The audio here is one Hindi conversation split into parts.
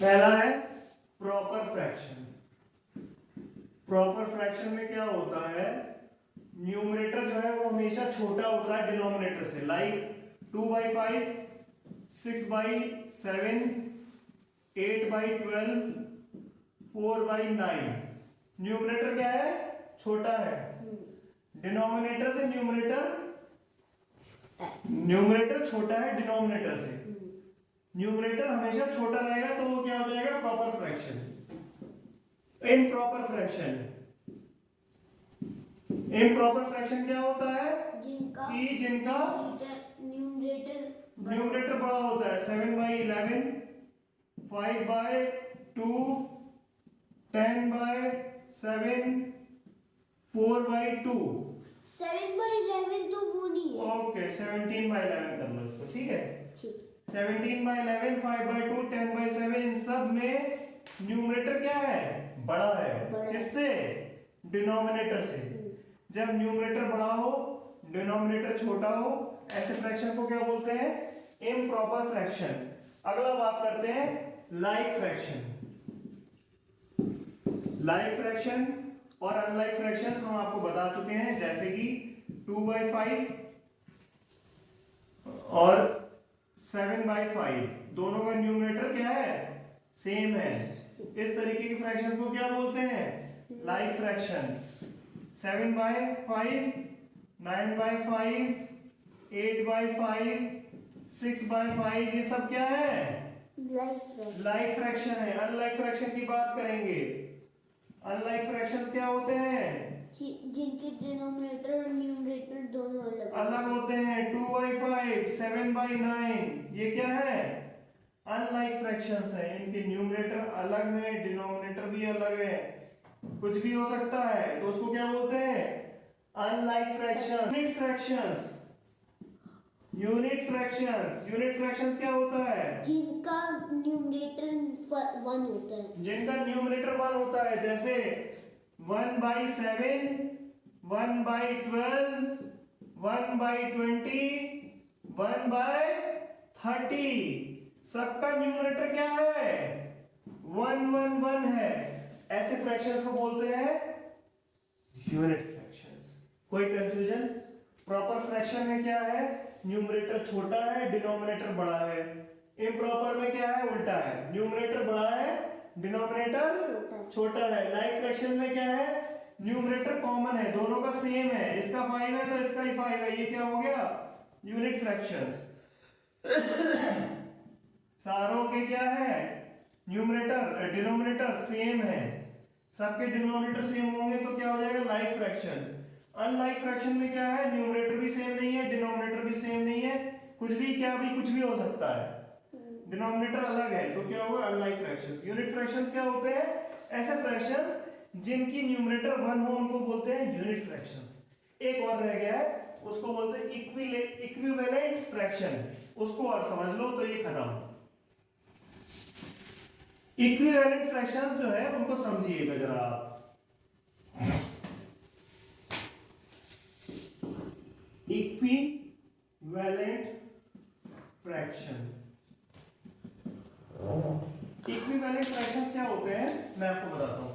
पहला है प्रॉपर फ्रैक्शन। प्रॉपर फ्रैक्शन में क्या होता है, न्यूमरेटर जो है वो हमेशा छोटा होता है डिनोमिनेटर से, लाइक 2/5, 6/7, 8/12, 4/9। न्यूमरेटर क्या है, छोटा है। डिनोमिनेटर से न्यूमरेटर छोटा है डिनोमिनेटर से, न्यूमरेटर हमेशा छोटा रहेगा, तो वो क्या हो जाएगा, proper fraction. Improper fraction, improper fraction क्या होता है, जिनका न्यूमरेटर बड़ा होता है, 7/11, 5/2, 10/7, 4/2। 7/11 तो वो नहीं है। ओके 17/11 कर लो इसको, ठीक है। 17/11, 5/2, 10/7, इन सब में न्यूमरेटर क्या है, बड़ा है। किससे, डिनोमिनेटर से। जब न्यूमरेटर बड़ा हो डिनोमिनेटर छोटा हो, ऐसे फ्रैक्शन को क्या बोलते हैं, इम्प्रॉपर फ्रैक्शन। अगला बात करते हैं लाइक फ्रैक्शन। लाइक फ्रैक्शन और अनलाइक फ्रैक्शंस हम आपको बता चुके हैं, जैसे कि 2/5 और 7/5, दोनों का न्यूमरेटर क्या है, सेम है। इस तरीके के फ्रैक्शंस को क्या बोलते हैं, लाइक फ्रैक्शन। 7/5, 9/5, 8/5, 6/5, ये सब क्या है, लाइक फ्रैक्शन है। अनलाइक फ्रैक्शन की बात करेंगे। अनलाइक फ्रैक्शंस क्या होते हैं, जिनके डिनोमिनेटर और न्यूमरेटर दोनों अलग होते हैं। 2/5, 7/9, ये क्या है, अनलाइक फ्रैक्शंस है। इनके न्यूमरेटर अलग है, डिनोमिनेटर भी अलग है, कुछ भी हो सकता है, तो उसको क्या बोलते हैं, unlike fraction. Unit fractions, unit fractions, unit fractions क्या होता है, जिनका न्यूमरेटर 1 होता है, जिनका न्यूमरेटर 1 होता है, जैसे 1/7, 1/12, 1/20, 1/30, सबका न्यूमरेटर क्या है, 1 1 1 है। ऐसे फ्रैक्शंस को बोलते हैं यूनिट फ्रैक्शंस। कोई कंफ्यूजन, प्रॉपर फ्रैक्शन में क्या है, न्यूमरेटर छोटा है डिनोमिनेटर बड़ा है। इम्प्रॉपर में क्या है, उल्टा है, न्यूमरेटर बड़ा है डिनोमिनेटर छोटा है। लाइक फ्रैक्शन में क्या है, न्यूमरेटर कॉमन है, दोनों का सेम है, इसका 5 है तो इसका ही 5 है, ये क्या हो गया, यूनिट फ्रैक्शंस। सारों के क्या है, न्यूमरेटर डिनोमिनेटर सेम है, सबके डिनोमिनेटर सेम होंगे तो क्या हो जाएगा, लाइक फ्रैक्शन। अनलाइक फ्रैक्शन में क्या है, न्यूमरेटर भी सेम नहीं है, डिनोमिनेटर भी सेम नहीं है, कुछ भी क्या भी कुछ भी हो सकता है, डिनोमिनेटर अलग है, तो क्या होगा, अनलाइक फ्रैक्शंस। यूनिट फ्रैक्शंस क्या होते हैं, ऐसे फ्रैक्शंस जिनकी न्यूमरेटर 1 हो उनको बोलते हैं यूनिट फ्रैक्शंस। एक और रह गया है, उसको बोलते हैं इक्विवेलेंट फ्रैक्शन, उसको और समझ लो तो ये खत्म। इक्विवेलेंट फ्रैक्शंस जो है उनको समझिएगा जरा आप। इक्विवेलेंट फ्रैक्शन, इक्विवेलेंट फ्रैक्शंस क्या होते हैं मैं आपको बताता हूं।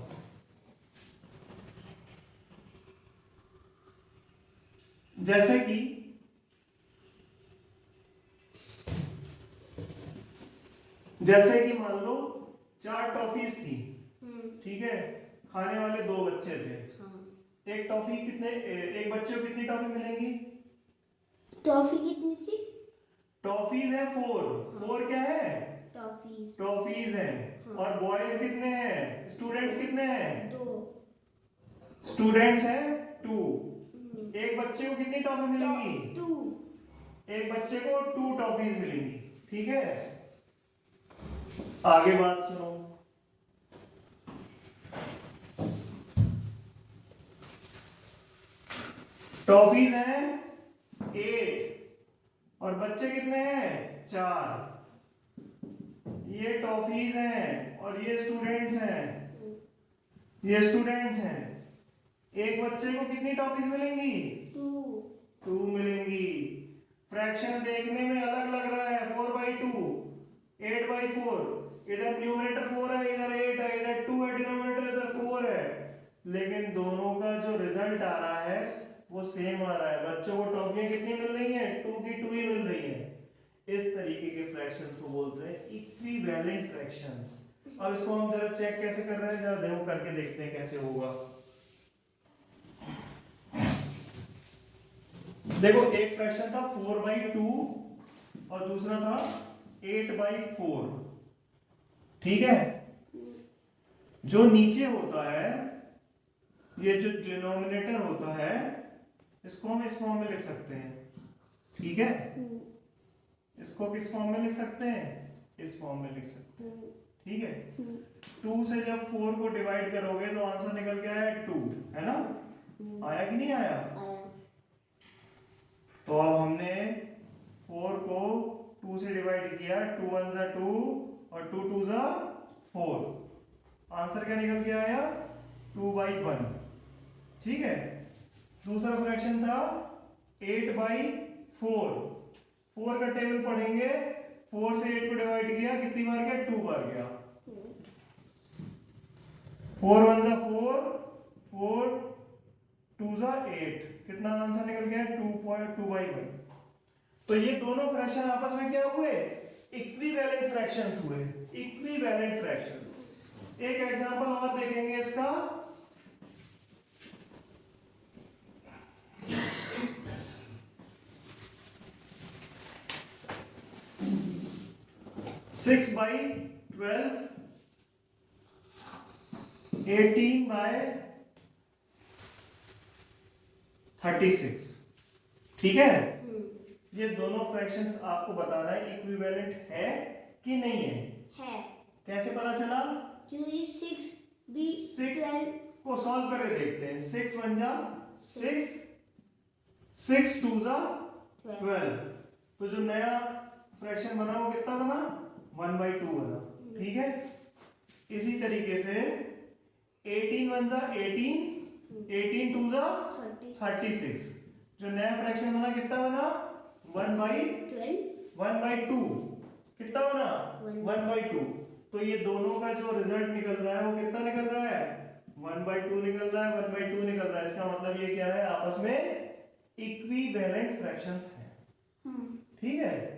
जैसे कि मान लो 4 टॉफीज थी, ठीक है, खाने वाले 2 बच्चे थे। एक टॉफी कितने, एक बच्चे को कितनी टॉफी मिलेंगी, टॉफी कितनी थी, टॉफीज है 4 क्या है, टॉफीज हैं। और बॉयज कितने हैं, स्टूडेंट्स कितने हैं, 2 स्टूडेंट्स हैं 2। एक बच्चे को कितनी टॉफी मिलेंगी, 2 एक बच्चे को 2 टॉफीज मिलेंगी, ठीक है। आगे बात सुनो, टॉफीज हैं 8 और बच्चे कितने हैं 4। ये टॉफीज हैं और ये स्टूडेंट्स हैं, ये स्टूडेंट्स हैं। एक बच्चे को कितनी टॉफीज मिलेंगी, 2 मिलेंगी। फ्रैक्शन देखने में अलग लग रहा है, 4/2, 8/4, इधर न्यूमरेटर 4 है, इधर 8 है, इधर 2 है डिनोमिनेटर, इधर 4 है, लेकिन दोनों का जो रिजल्ट आ रहा है वो सेम आ रहा है। बच्चों को टॉफियां कितनी मिल रही हैं? 2 की 2 ही मिल रही हैं। इस तरीके के फ्रैक्शंस को बोलते हैं इक्विवेलेंट फ्रैक्शंस। अब इसको हम जरा चेक कैसे कर रहे हैं, जरा देखो करके देखते हैं कैसे होगा। देखो एक फ्रैक्शन था 4/2 और दूसरा था 8/4, ठीक है। जो नीचे होता है, ये जो डिनोमिनेटर होता है, इसको हम इस फॉर्म में लिख सकते हैं, ठीक है। इसको किस फॉर्म में लिख सकते हैं? इस फॉर्म में लिख सकते हैं, ठीक है। 2 से जब 4 को डिवाइड करोगे तो आंसर निकल के आया 2, है ना? आया कि नहीं आया? तो अब हमने 4 को 2 से डिवाइड किया, 2 1 जा 2 और 2 2 जा 4। आंसर क्या निकल के आया? 2/1, ठीक है। दूसरा फ्रैक्शन था 8/4। 4 का टेबल पढ़ेंगे, 4 से 8 को डिवाइड किया, कितनी बार गया? 2 बार गया। 4 1 जा 4, 4 2 जा 8, कितना आंसर निकल गया? 2/1। तो ये दोनों फ्रैक्शन आपस में क्या हुए? इक्विवेलेंट फ्रैक्शंस हुए, इक्विवेलेंट फ्रैक्शंस। एक एग्जांपल और देखेंगे इसका। सिक्स बाई 12, 18/36, ठीक है। ये दोनों फ्रैक्शंस आपको बताना है इक्विवेलेंट है कि नहीं है। कैसे पता चला? 6 भी 6 12 को सॉल्व करके देखते हैं। 6 1 जा 6, 6 2 जा 12। तो जो नया फ्रैक्शन बना वो कितना बना? 1/2 बना, ठीक है। इसी तरीके से 18 1 जा 18, 18 2 जा 36। जो नया फ्रैक्शन बना कितना बना? 1/2 कितना बना? 1/2। तो ये दोनों का जो रिजल्ट निकल रहा है वो कितना निकल रहा है? 1/2 निकल रहा है, 1/2 निकल रहा है। इसका मतलब ये क्या है? आपस में इक्विवेलेंट फ्रैक्शंस हैं, ठीक है।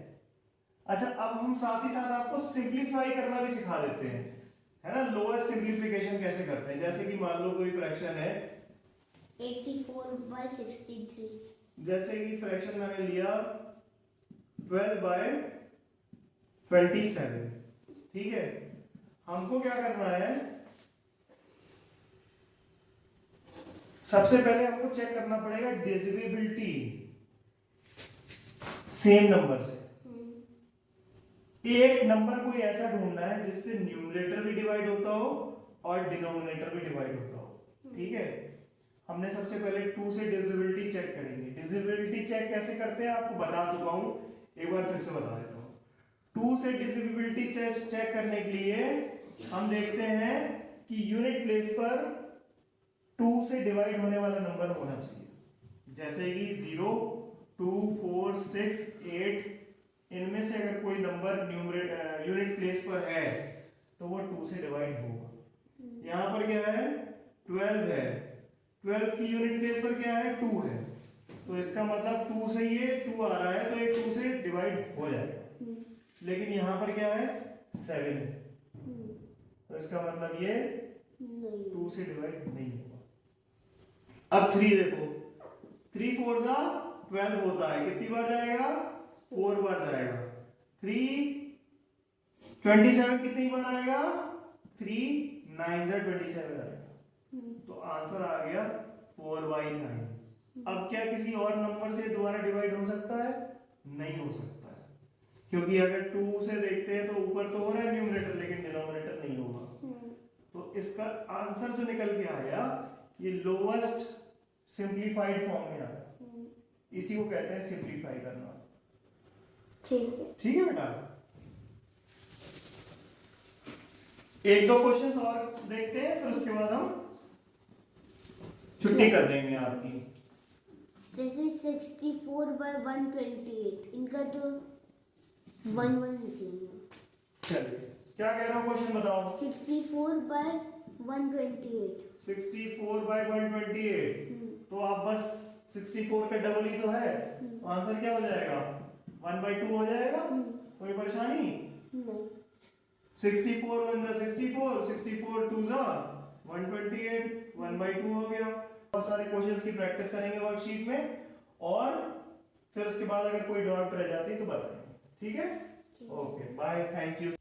अच्छा, अब हम साथ ही साथ आपको सिंपलीफाई करना भी सिखा देते हैं, है ना। लोएस्ट सिंपलीफिकेशन कैसे करते हैं? जैसे कि मान लो कोई फ्रैक्शन है 84/63, जैसे कि फ्रैक्शन मैंने लिया 12/27, ठीक है। हमको क्या करना है? सबसे पहले हमको चेक करना पड़ेगा डिविजिबिलिटी सेम नंबर से। एक नंबर कोई ऐसा ढूंढना है जिससे न्यूमरेटर भी डिवाइड होता हो और डिनोमिनेटर भी डिवाइड होता हो, ठीक है। हमने सबसे पहले 2 से डिविजिबिलिटी चेक करेंगे। डिविजिबिलिटी चेक कैसे करते हैं आपको बता चुका हूं, एक बार फिर से बता देता हूं। 2 से डिविजिबिलिटी चेक करने के लिए हम देखते हैं कि यूनिट प्लेस पर 2 से डिवाइड होने वाला नंबर होना चाहिए। जैसे कि 0 2 4 6 8, इनमें से अगर कोई नंबर यूनिट प्लेस पर है तो वो 2 से डिवाइड होगा। यहाँ पर क्या है? 12 है, 12 की यूनिट प्लेस पर क्या है? 2 है। तो इसका मतलब 2 से ये 2 आ रहा है तो ये 2 से डिवाइड हो जाएगा। लेकिन यहाँ पर क्या है? 7 है, तो इसका मतलब ये 2 से डिवाइड नहीं होगा। अब 3 देखो, 3 4 जा 12 होता है, कितनी बार जाएगा? 4 बार जाएगा। 3 27 कितनी बार आएगा? 3 9 जा 27 आएगा। तो आंसर आ गया 4/9। अब क्या किसी और नंबर से दोबारा डिवाइड हो सकता है? नहीं हो सकता है, क्योंकि अगर 2 से देखते हैं तो ऊपर तो हो रहा है न्यूमरेटर, लेकिन डिनोमिनेटर नहीं होगा। तो इसका आंसर जो निकल के आया ये लोएस्ट सिंपलीफाइड फॉर्म में आया। इसी को कहते हैं सिंपलीफाई करना, ठीक है बेटा। एक दो क्वेश्चंस और देखते हैं, फिर उसके बाद हम छुट्टी कर देंगे आपकी। जैसे 64/128, इनका तो 1 1 निकलेगा। चलिए क्या कह रहा हूँ क्वेश्चन बताओ। 64 by 128. 64 by 128, तो आप बस 64 का डबल ही तो है, तो आंसर क्या हो जाएगा 1/2 हो जाएगा। कोई परेशानी। नहीं। 64 1 जा 64, 64 2 जा 128, 1/2 हो गया। बहुत सारे क्वेश्चंस की प्रैक्टिस करेंगे वर्कशीट में, और फिर उसके बाद अगर कोई डाउट रह जाती है तो बताएंगे। ठीक है, ओके बाय, थैंक यू।